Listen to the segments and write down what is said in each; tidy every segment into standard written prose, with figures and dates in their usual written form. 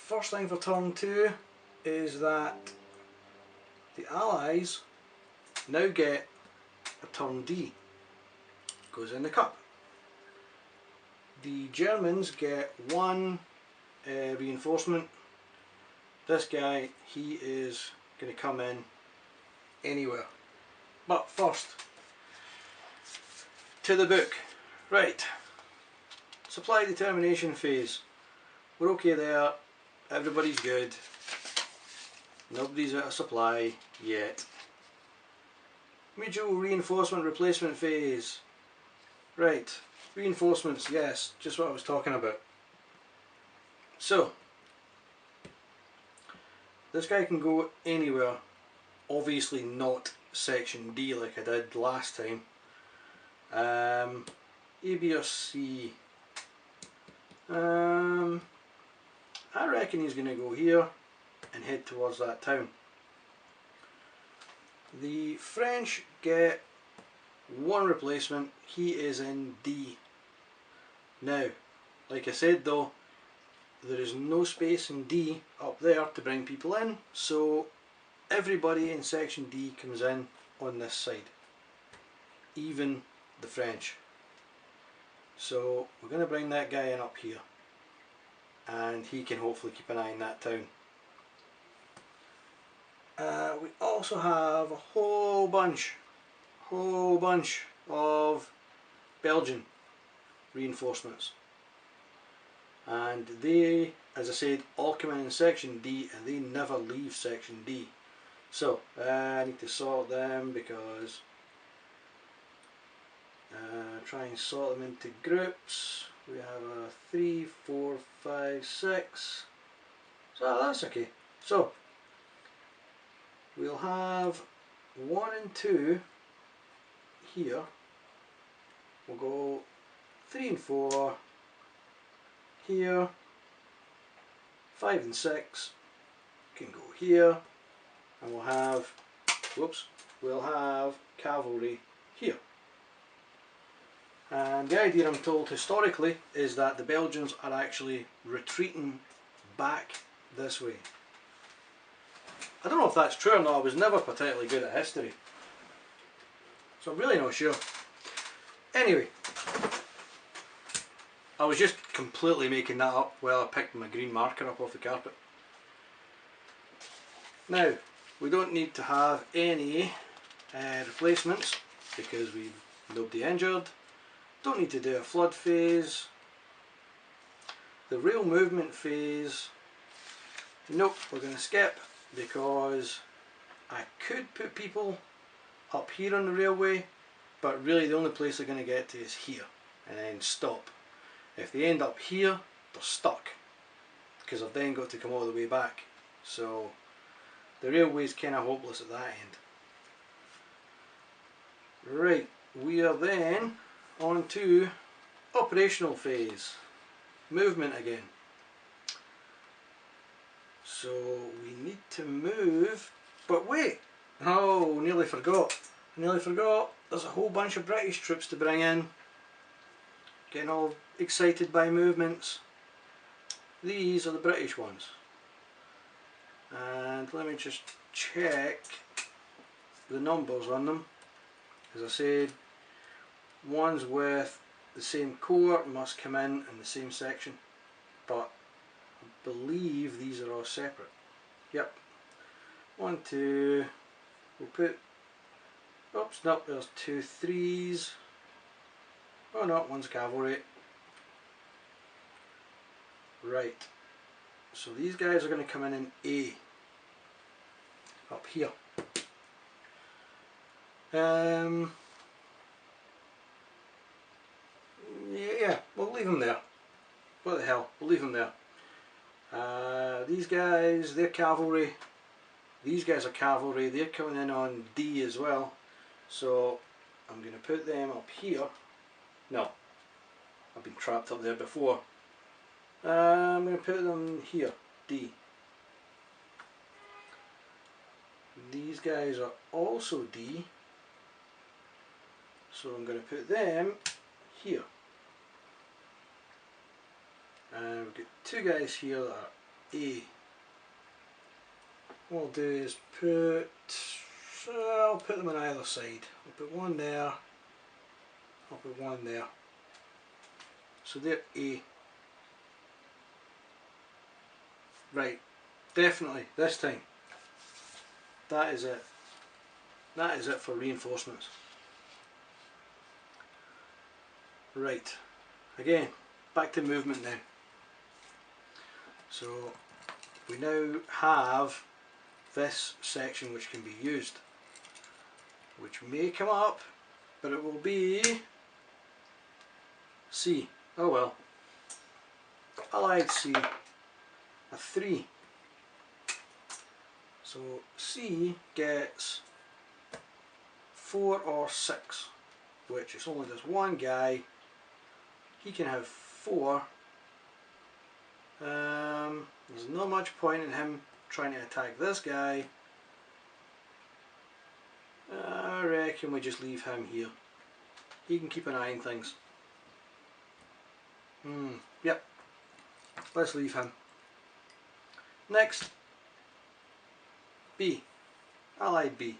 first thing for turn 2 is that the Allies now get a turn D. Goes in the cup. The Germans get one reinforcement. This guy, he is going to come in anywhere. But first, to the book. Right, supply determination phase. We're okay there, everybody's good. Nobody's out of supply yet. Mutual reinforcement replacement phase. Right, reinforcements, yes, just what I was talking about. So, this guy can go anywhere, obviously not section D like I did last time. A, B or C. I reckon he's going to go here and head towards that town. The French get one replacement, he is in D. Now, like I said though, there is no space in D up there to bring people in, so everybody in section D comes in on this side, even the French. So we're going to bring that guy in up here, and he can hopefully keep an eye on that town. We also have a whole bunch of Belgian reinforcements, and they, as I said, all come in section D and they never leave section D. So I need to sort them because try and sort them into groups. We have a 3, 4, 5, 6. So that's okay. So we'll have 1 and 2 here. We'll go 3 and 4 here. 5 and 6 can go here, and we'll have, we'll have cavalry here. And the idea, I'm told, historically, is that the Belgians are actually retreating back this way. I don't know if that's true or not. I was never particularly good at history, so I'm really not sure. Anyway, I was just completely making that up while I picked my green marker up off the carpet. Now, we don't need to have any replacements because we've nobody injured. Don't need to do a flood phase. The rail movement phase, nope, we're going to skip, because I could put people up here on the railway, but really the only place they're going to get to is here and then stop. If they end up here, they're stuck because I've then got to come all the way back. So the railway's kind of hopeless at that end. Right, we are then on to operational phase, movement again. So we need to move, but wait, oh, nearly forgot, there's a whole bunch of British troops to bring in. Getting all excited by movements. These are the British ones, and let me just check the numbers on them. As I said, ones with the same corps must come in the same section, but I believe these are all separate. Yep. 1, 2, we'll put, oops, no, there's 2 3s. Oh no, one's cavalry. Right. So these guys are going to come in A. Up here. Yeah, we'll leave them there. What the hell, we'll leave them there. These guys, they're cavalry. These guys are cavalry, they're coming in on D as well. So I'm going to put them up here. No, I've been trapped up there before. I'm going to put them here, D. These guys are also D. So I'm going to put them here. And we've got 2 guys here that are A. What I'll do is I'll put them on either side. I'll put one there, I'll put one there. So they're A. Right, definitely, this time. That is it. That is it for reinforcements. Right, again, back to movement now. So we now have this section which can be used, which may come up, but it will be C. Oh well. Allied C, a 3. So C gets 4 or 6, which it's only this one guy. He can have 4. There's not much point in him trying to attack this guy. I reckon we just leave him here. He can keep an eye on things. Yep. Let's leave him. Next. B. Allied B.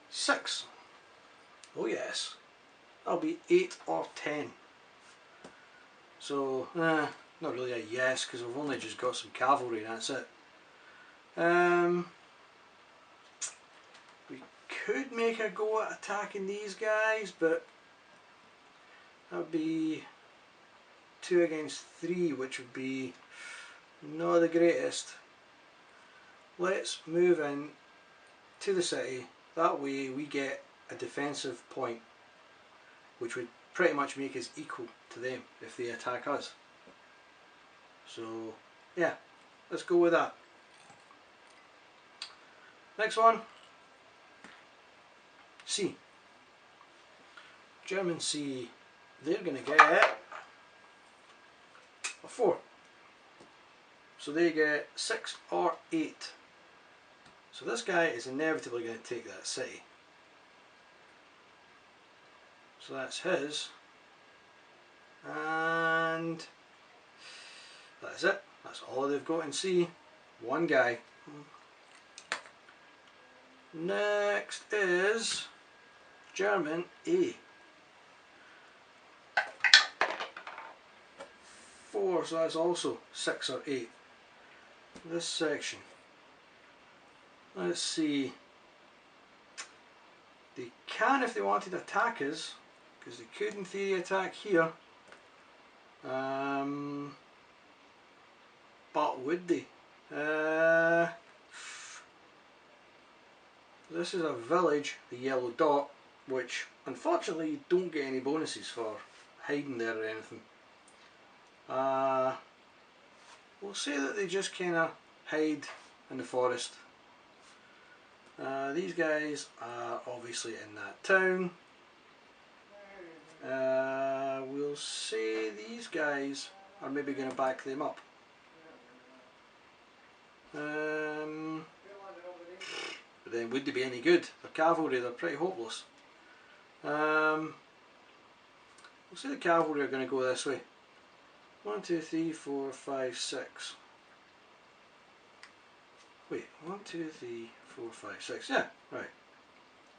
6. Oh yes. That'll be 8 or 10. So, not really a yes, because we've only just got some cavalry and that's it. We could make a go at attacking these guys, but that would be 2 against 3, which would be not the greatest. Let's move in to the city. That way we get a defensive point, which would pretty much make us equal to them if they attack us. So yeah, let's go with that. Next one. C. German C. They're going to get a 4. So they get 6 or 8. So this guy is inevitably going to take that city. So that's his. And that's it. That's all they've got in C. One guy. Next is German A. 4, so that's also 6 or 8. This section. Let's see. They can, if they wanted to attack us, because they could in theory attack here. But would they? This is a village, the yellow dot, which unfortunately you don't get any bonuses for hiding there or anything. We'll say that they just kind of hide in the forest. These guys are obviously in that town. We'll say these guys are maybe going to back them up. But then would they be any good? They're cavalry, they're pretty hopeless. We'll say the cavalry are going to go this way. 1, 2, 3, 4, 5, 6. Wait, 1, 2, 3, 4, 5, 6. Yeah, right.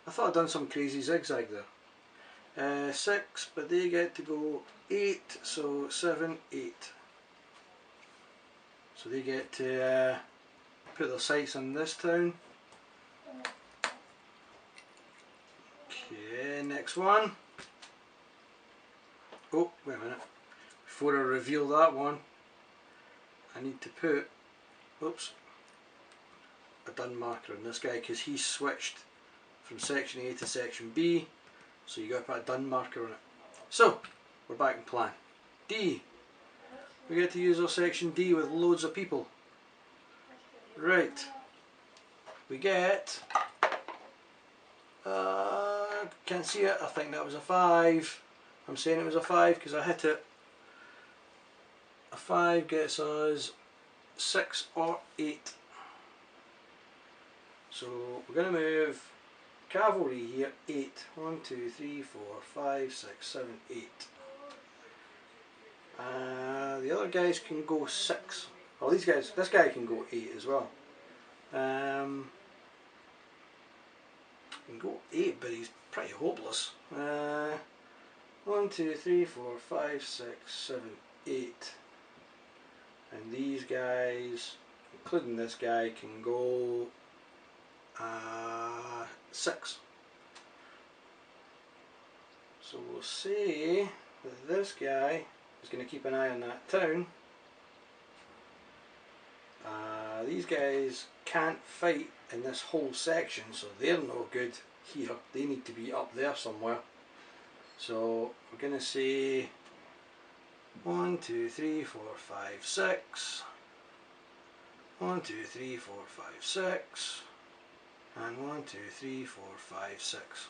I thought I'd done some crazy zigzag there. 6, but they get to go 8, so 7, 8. So they get to put their sights on this town. Okay, next one. Oh, wait a minute. Before I reveal that one, I need to put, oops, a done marker on this guy because he switched from section A to section B, so you got to put a done marker on it. So, we're back in plan. D. We get to use our section D with loads of people. Right. We get, can't see it, I think that was a 5. I'm saying it was a 5 because I hit it. A 5 gets us 6 or 8. So we're going to move cavalry here, 8. 1, 2, 3, 4, 5, 6, 7, 8. the other guys can go 6. Well, this guy can go 8 as well. Can go 8, but he's pretty hopeless. 1, 2, 3, 4, 5, 6, 7, 8. And these guys, including this guy, can go 6. So we'll say that this guy is going to keep an eye on that town. These guys can't fight in this whole section, so they're no good here. They need to be up there somewhere. So we're going to say 1, 2, 3, 4, 5, 6. 1, 2, 3, 4, 5, 6. And 1, 2, 3, 4, 5, 6.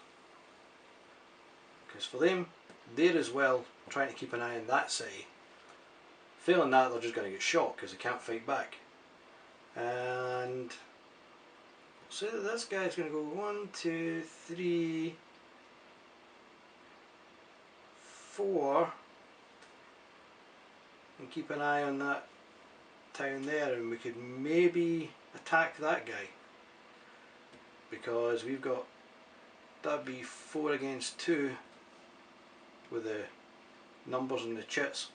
Because for them, they're as well trying to keep an eye on that city. Failing that, they're just going to get shot because they can't fight back. And say that this guy's going to go 1, 2, 3, 4, and keep an eye on that town there, and we could maybe attack that guy, because we've got, that'd be 4 against 2 with the numbers and the chits.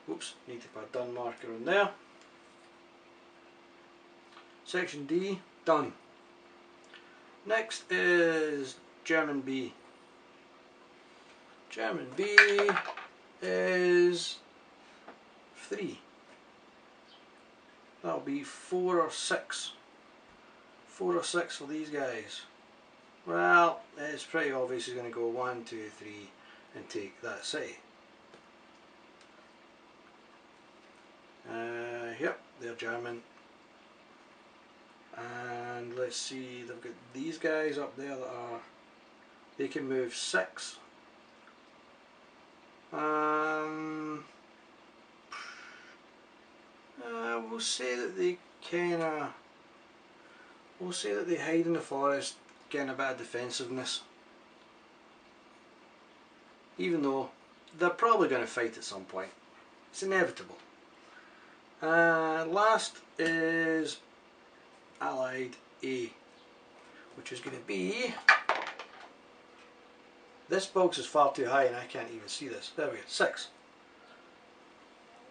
Oops, need to put a done marker on there. Section D, done. Next is German B. German B is 3. That'll be 4 or 6. 4 or 6 for these guys. Well, it's pretty obvious he's going to go 1, 2, 3 and take that city. Yep, they're German. And let's see, they've got these guys up there that are, they can move 6. We'll say that they we'll say that they hide in the forest, getting a bit of defensiveness. Even though they're probably going to fight at some point. It's inevitable. Last is Allied A, which is going to be, this box is far too high and I can't even see this. There we go, 6,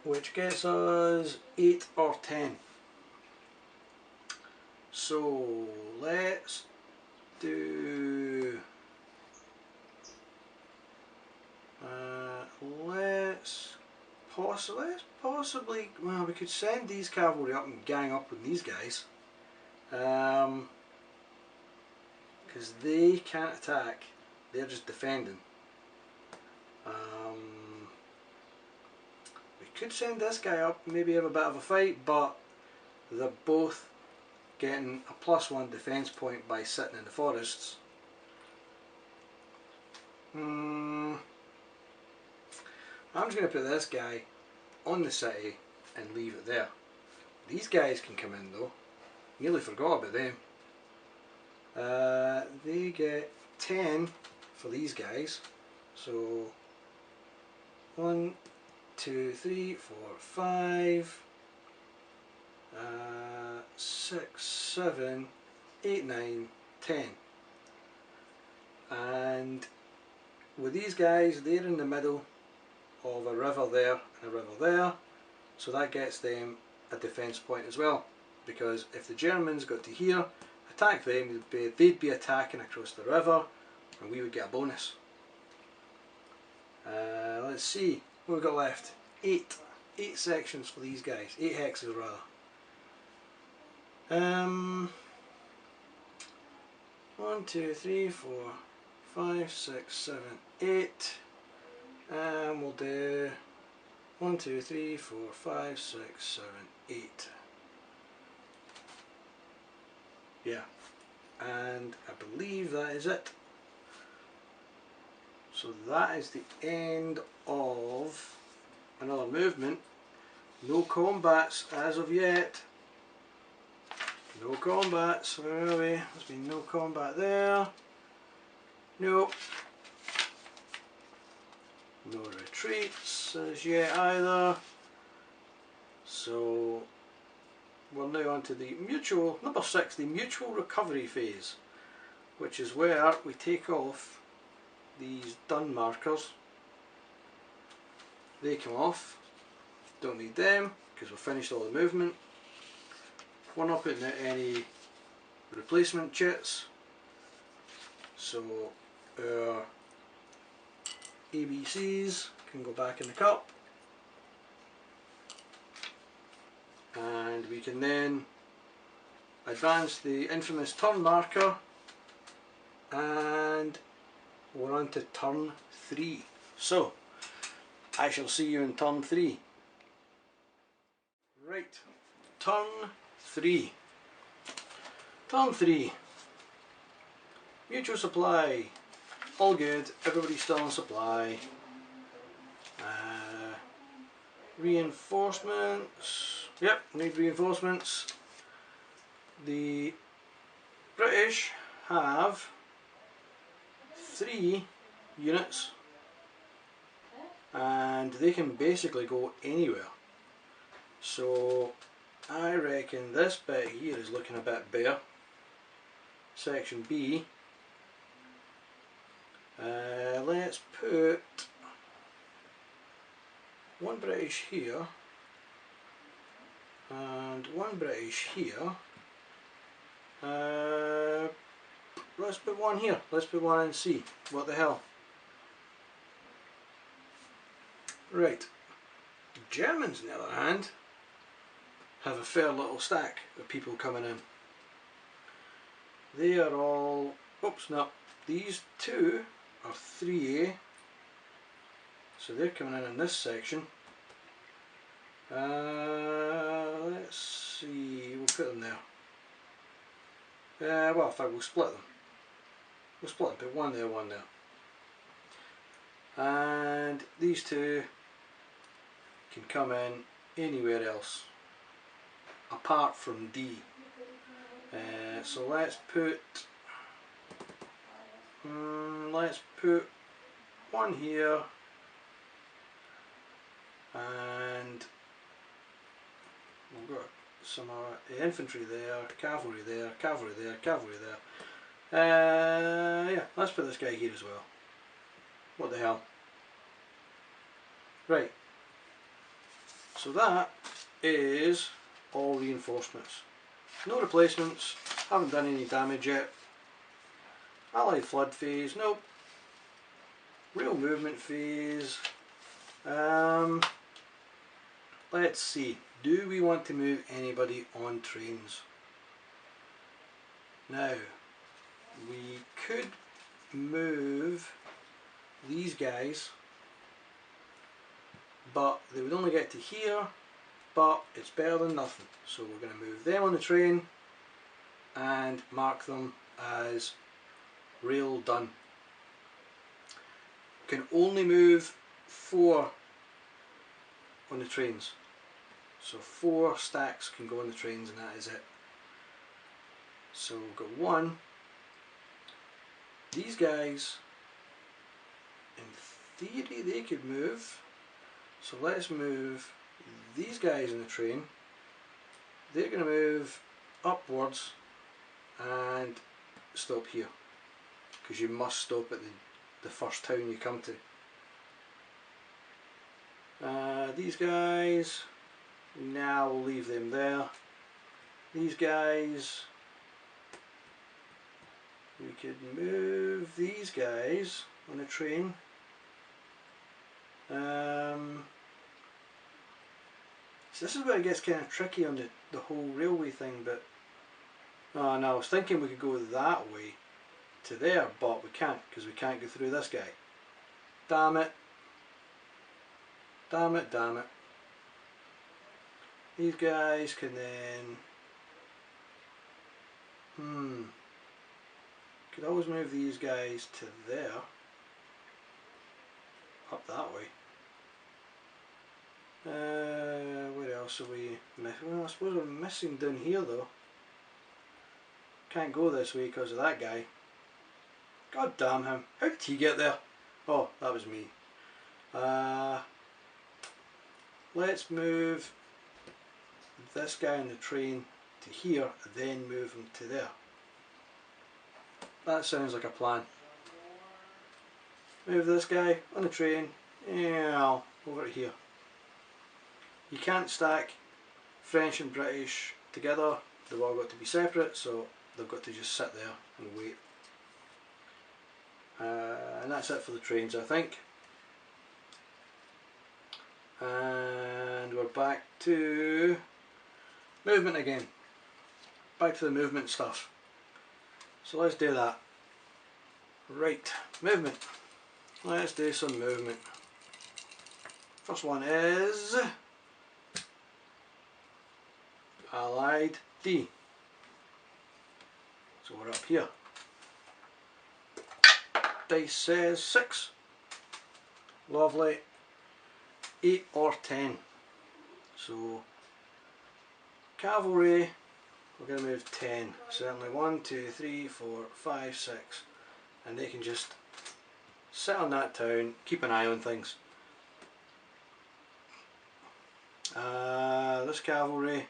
which gets us 8 or 10. So let's do, let's possibly, well, we could send these cavalry up and gang up with these guys, because they can't attack, they're just defending. We could send this guy up, maybe have a bit of a fight, but they're both getting a +1 defense point by sitting in the forests. I'm just going to put this guy on the city and leave it there. These guys can come in though. Nearly forgot about them. They get 10 for these guys. So 1, 2, 3, 4, 5, 6, 7, 8, 9, 10. And with these guys, they're in the middle of a river there and a river there, so that gets them a defence point as well, because if the Germans got to here, attack them, they'd be attacking across the river and we would get a bonus. Let's see, what we've got left. 8 sections for these guys, 8 hexes rather. 1, 2, 3, 4, 5, 6, 7, 8. And we'll do 1, 2, 3, 4, 5, 6, 7, 8. Yeah, and I believe that is it. So that is the end of another movement. No combats as of yet. No combats, where are we? There's been no combat there. Nope. No retreat. treats as yet either. So we're now on to the mutual, number 6, the mutual recovery phase, which is where we take off these done markers. They come off, don't need them because we've finished all the movement. We're not putting out any replacement chits, so our ABCs can go back in the cup, and we can then advance the infamous turn marker, and we're on to turn 3. So I shall see you in turn 3. Right, turn 3. Turn 3. Mutual supply. All good, everybody's still on supply. Reinforcements. Yep, need reinforcements. The British have 3 units and they can basically go anywhere. So I reckon this bit here is looking a bit bare. Section B. Let's put 1 British here and 1 British here. Let's put 1 here. Let's put 1 in C. What the hell? Right. Germans, on the other hand, have a fair little stack of people coming in. They are all, oops, no, these 2 are 3A, so they're coming in this section. Let's see, we'll put them there. Well, in fact, we'll split them. We'll split them, put 1 there, 1 there. And these 2 can come in anywhere else apart from D. So let's put 1 here, and we've got some infantry there, cavalry there, cavalry there, cavalry there. Yeah, let's put this guy here as well. What the hell? Right. So that is all reinforcements. No replacements, haven't done any damage yet. Allied flood phase, nope. Real movement phase. Let's see, do we want to move anybody on trains? Now, we could move these guys, but they would only get to here, but it's better than nothing. So we're going to move them on the train and mark them as rail done. Can only move 4 on the trains. So 4 stacks can go on the trains and that is it. So we've got 1. These guys, in theory they could move. So let's move these guys in the train. They're going to move upwards and stop here, because you must stop at the first town you come to. These guys, now we'll leave them there. These guys, we could move these guys on the train. So this is where it gets kind of tricky on the whole railway thing, but oh no, I was thinking we could go that way to there, but we can't, because we can't go through this guy. Damn it. Damn it, damn it. These guys can then could always move these guys to there, up that way. Where else are we missing? Well, I suppose we're missing down here though. Can't go this way because of that guy. God damn him. How did he get there? Oh, that was me. Let's move this guy on the train to here, then move him to there. That sounds like a plan. Move this guy on the train, yeah, over to here. You can't stack French and British together, they've all got to be separate, so they've got to just sit there and wait. And that's it for the trains, I think. And we're back to movement again. Back to the movement stuff. So let's do that. Right, movement. Let's do some movement. First one is Allied D. So we're up here. Dice says 6. Lovely. 8 or 10. So cavalry, we're going to move 10. Certainly 1, 2, 3, 4, 5, 6. And they can just sit on that town, keep an eye on things. This cavalry,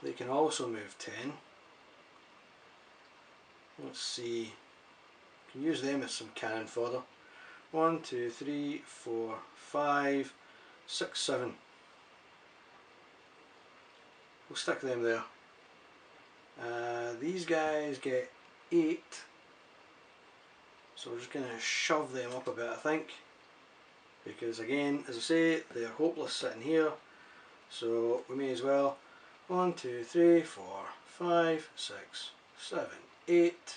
they can also move 10. Let's see, can use them as some cannon fodder. 1, 2, 3, 4, 5, 6, 7. We'll stick them there. These guys get 8. So we're just going to shove them up a bit, I think. Because again, as I say, they're hopeless sitting here. So we may as well. 1, 2, 3, 4, 5, 6, 7, 8.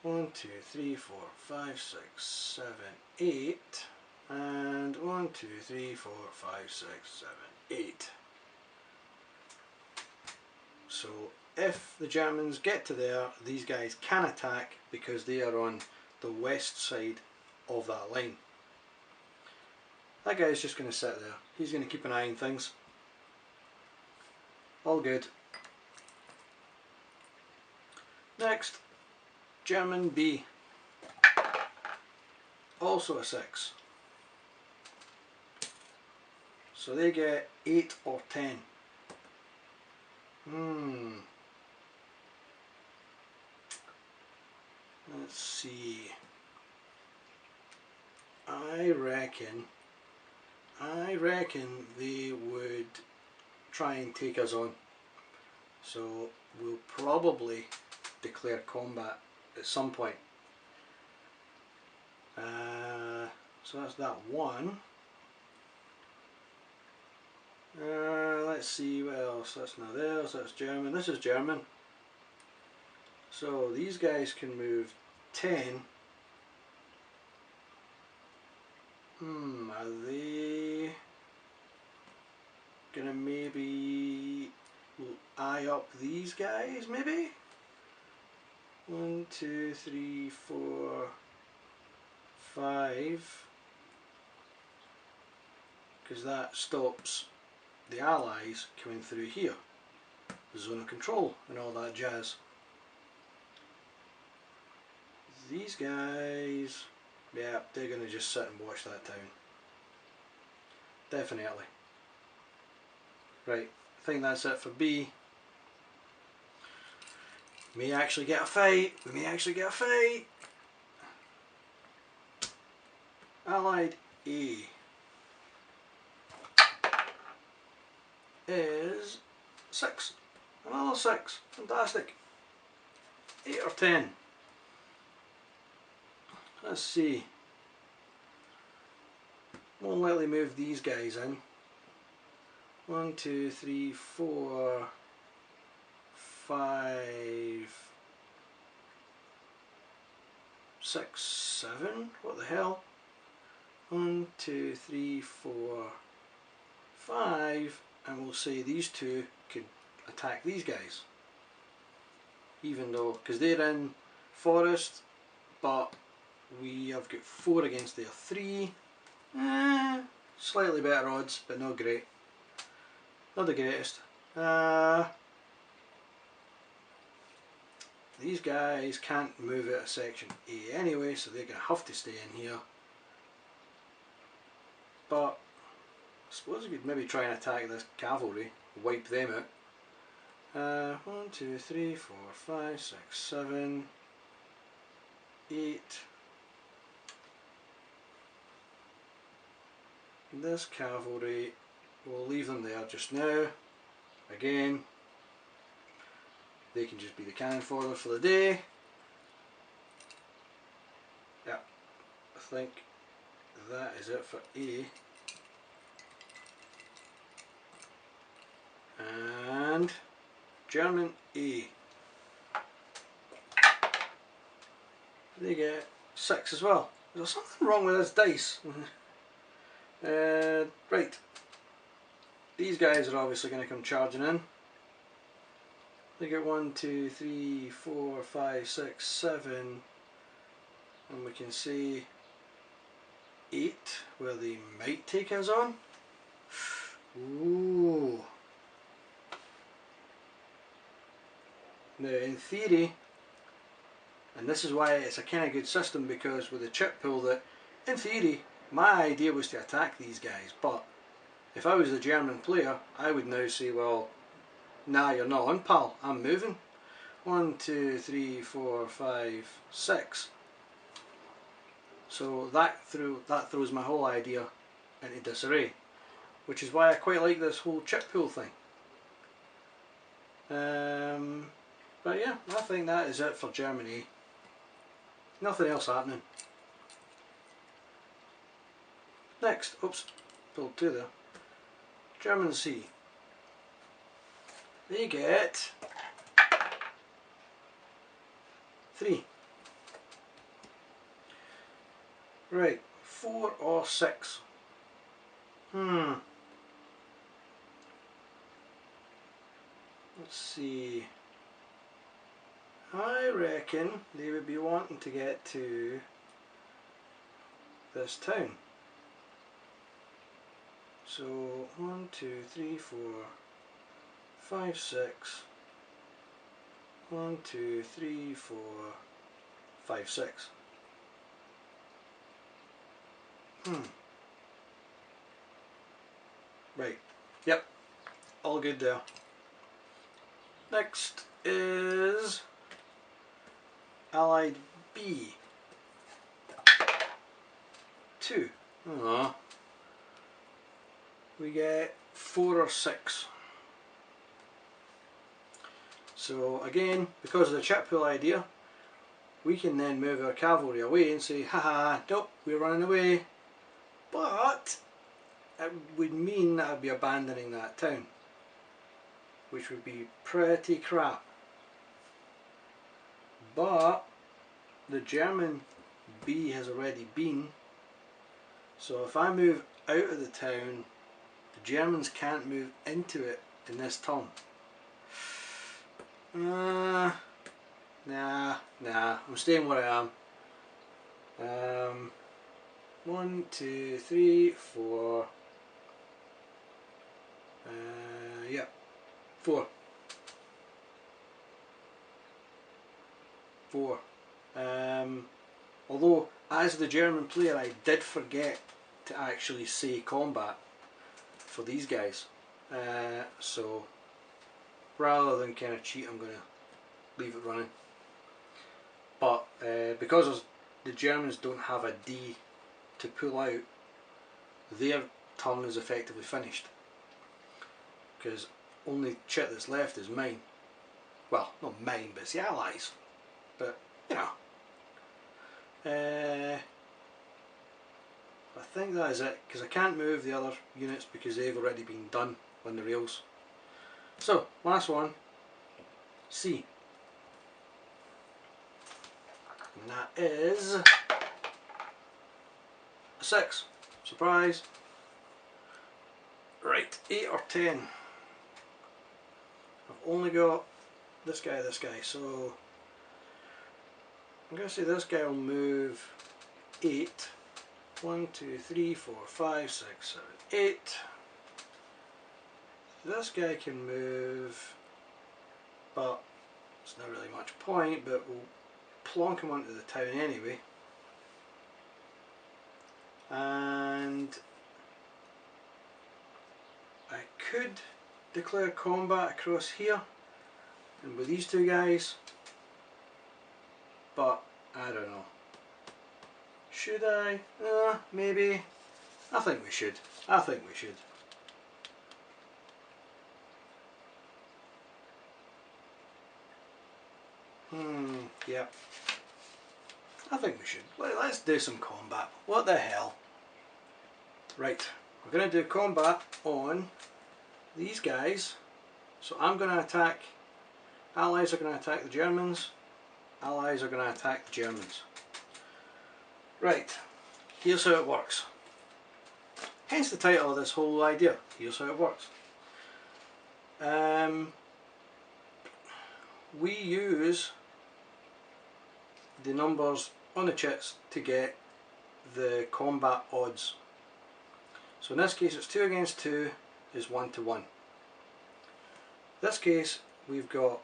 1, 2, 3, 4, 5, 6, 7, 8. And 1, 2, 3, 4, 5, 6, 7, 8. So if the Germans get to there, these guys can attack because they are on the west side of that line. That guy's just going to sit there. He's going to keep an eye on things. All good. Next, German B. Also a 6. So they get 8 or 10. Let's see. I reckon they would try and take us on. So we'll probably declare combat at some point. So that's that one. Let's see what else. That's not theirs, that's German. This is German. So these guys can move 10. Are they gonna maybe eye up these guys maybe? 1, 2, 3, 4, 5. Because that stops the Allies coming through here. The zone of control and all that jazz. These guys, yeah, they're going to just sit and watch that town. Definitely. Right, I think that's it for B. May actually get a fight. We may actually get a fight. Allied A is 6. Another 6. Fantastic. 8 or 10. Let's see. Won't likely move these guys in. 1, 2, 3, 4, 5, 6, 7. What the hell? 1, 2, 3, 4, 5, and we'll say these two could attack these guys. Even though, because they're in forest, but we have got 4 against their 3. Slightly better odds, but not great. Not the greatest. these guys can't move out of section A anyway, so they're going to have to stay in here. But I suppose we could maybe try and attack this cavalry, wipe them out. 1, 2, 3, 4, 5, 6, 7, 8. This cavalry, we'll leave them there just now. Again, they can just be the cannon fodder for the day. Yeah, I think that is it for A. And German A. They get 6 as well. Is there something wrong with this dice? Right. These guys are obviously going to come charging in. They get 1, 2, 3, 4, 5, 6, 7, and we can see 8 where they might take us on. Ooh. Now in theory, and this is why it's a kind of good system, because with the chip pool, that in theory my idea was to attack these guys, but if I was the German player I would now say, well, nah, you're not on, pal, I'm moving. 1, 2, 3, 4, 5, 6. So that throws my whole idea into disarray, which is why I quite like this whole chip pool thing. But yeah, I think that is it for Germany. Nothing else happening. Next, oops, pulled 2 there. German C. They get 3. Right, 4 or 6. Let's see. I reckon they would be wanting to get to this town. So 1, 2, 3, 4, 5, 6. 1, 2, 3, 4, 5, 6. Right. Yep. All good there. Next is Allied B. 2. Aww. We get 4 or 6. So again, because of the chip pool idea, we can then move our cavalry away and say, haha, nope, we're running away. But it would mean that I'd be abandoning that town, which would be pretty crap. But the German B has already been, so if I move out of the town, the Germans can't move into it in this turn. Nah, I'm staying where I am. 1, 2, 3, 4. Yeah, 4. 4. Although, as the German player, I did forget to actually say combat for these guys. So, rather than kind of cheat, I'm going to leave it running. But because the Germans don't have a D to pull out, their turn is effectively finished. Because only shit that's left is mine. Well, not mine, but it's the Allies. But, you know. I think that is it, because I can't move the other units because they've already been done on the rails. So, last one, C. And that is a 6. Surprise. Right, 8 or 10. I've only got this guy, so I'm going to say this guy will move 8. 1, 2, 3, 4, 5, 6, 7, 8. This guy can move, but It's not really much point, but we'll plonk him onto the town anyway. And I could declare combat across here and with these two guys, but I don't know. Should I? Maybe. I think we should. I think we should. Yep. I think we should. Let's do some combat. What the hell? Right, we're going to do combat on these guys. So I'm going to attack. Allies are going to attack the Germans. Allies are going to attack the Germans. Right, here's how it works. Hence the title of this whole idea. Here's how it works. We use the numbers on the chits to get the combat odds. So in this case it's 2 against 2 is 1 to 1. In this case we've got,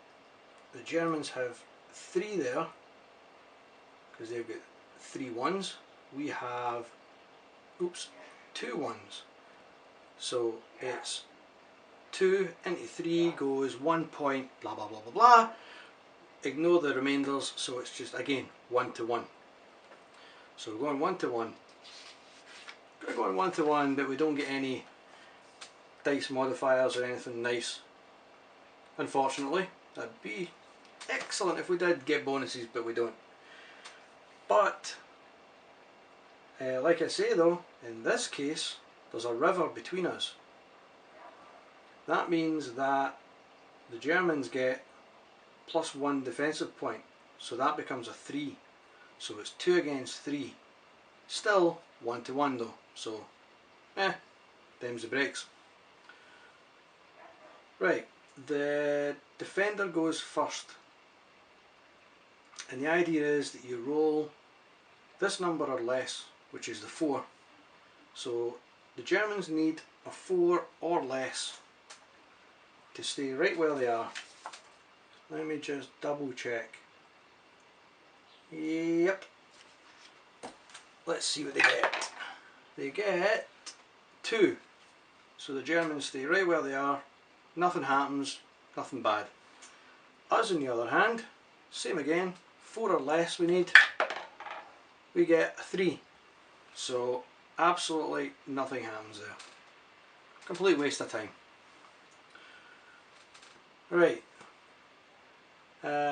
the Germans have 3 there because they've got 3 ones. We have, oops, 2 ones. So it's 2 into 3 goes 1 point, blah blah blah blah blah. Ignore the remainders, so it's just again 1 to 1. So we're going 1 to 1. We're going 1 to 1, but we don't get any dice modifiers or anything nice. Unfortunately, that'd be excellent if we did get bonuses, but we don't. But like I say though, in this case there's a river between us. That means that the Germans get +1 defensive point, so that becomes a 3. So it's 2 against 3. Still 1 to 1 though, so them's the breaks. Right, the defender goes first, and the idea is that you roll this number or less, which is the 4. So the Germans need a 4 or less to stay right where they are. Let me just double check. Yep. Let's see what they get. They get 2. So the Germans stay right where they are. Nothing happens. Nothing bad. Us on the other hand, same again. 4 or less we need. We get a 3. So absolutely nothing happens there. Complete waste of time. Right.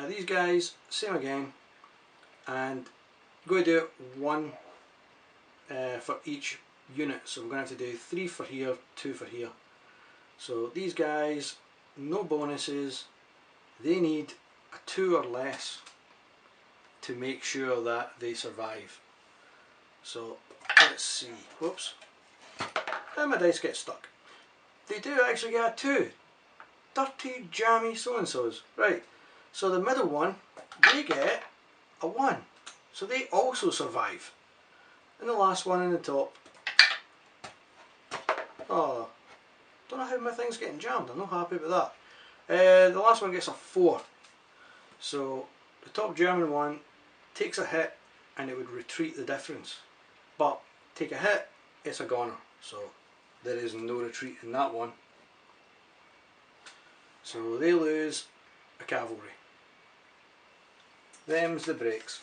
These guys, same again, and we're going to do it 1 for each unit. So we're going to have to do 3 for here, 2 for here. So these guys, no bonuses, they need a 2 or less to make sure that they survive. So let's see, whoops, and my dice get stuck. They do actually get a 2. Dirty jammy so-and-sos. Right, so the middle one, they get a 1. So they also survive. And the last one in the top, oh, don't know how my thing's getting jammed, I'm not happy with that. The last one gets a 4. So the top German one takes a hit and it would retreat the difference. But take a hit, it's a goner. So there is no retreat in that one. So they lose a cavalry. Them's the breaks.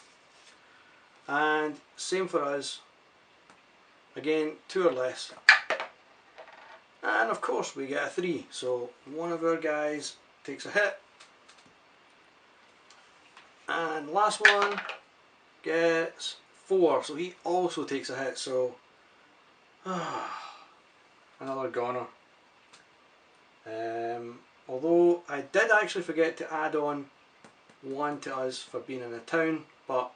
And same for us. Again, 2 or less. And of course we get a 3. So one of our guys takes a hit. And last one gets 4. So he also takes a hit. So another goner. Although I did actually forget to add on 1 to us for being in a town, but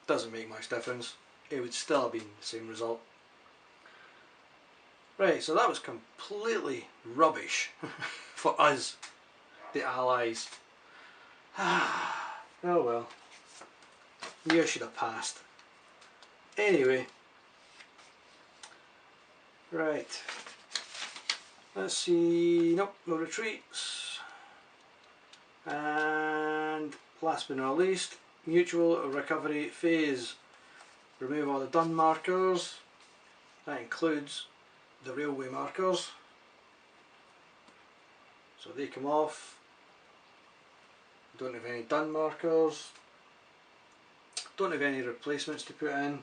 doesn't make much difference. It would still have been the same result. Right, so that was completely rubbish for us, the Allies. Oh well, you should have passed. Anyway, right, let's see, nope, no retreats, and last but not least, mutual recovery phase. Remove all the done markers, that includes the railway markers, so they come off. Don't have any done markers, don't have any replacements to put in,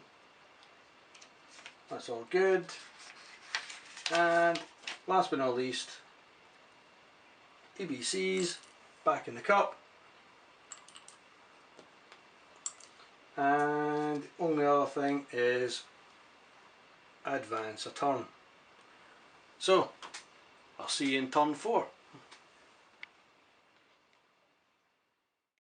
that's all good. And last but not least, EBCs back in the cup. And the only other thing is advance a turn. So I'll see you in turn 4.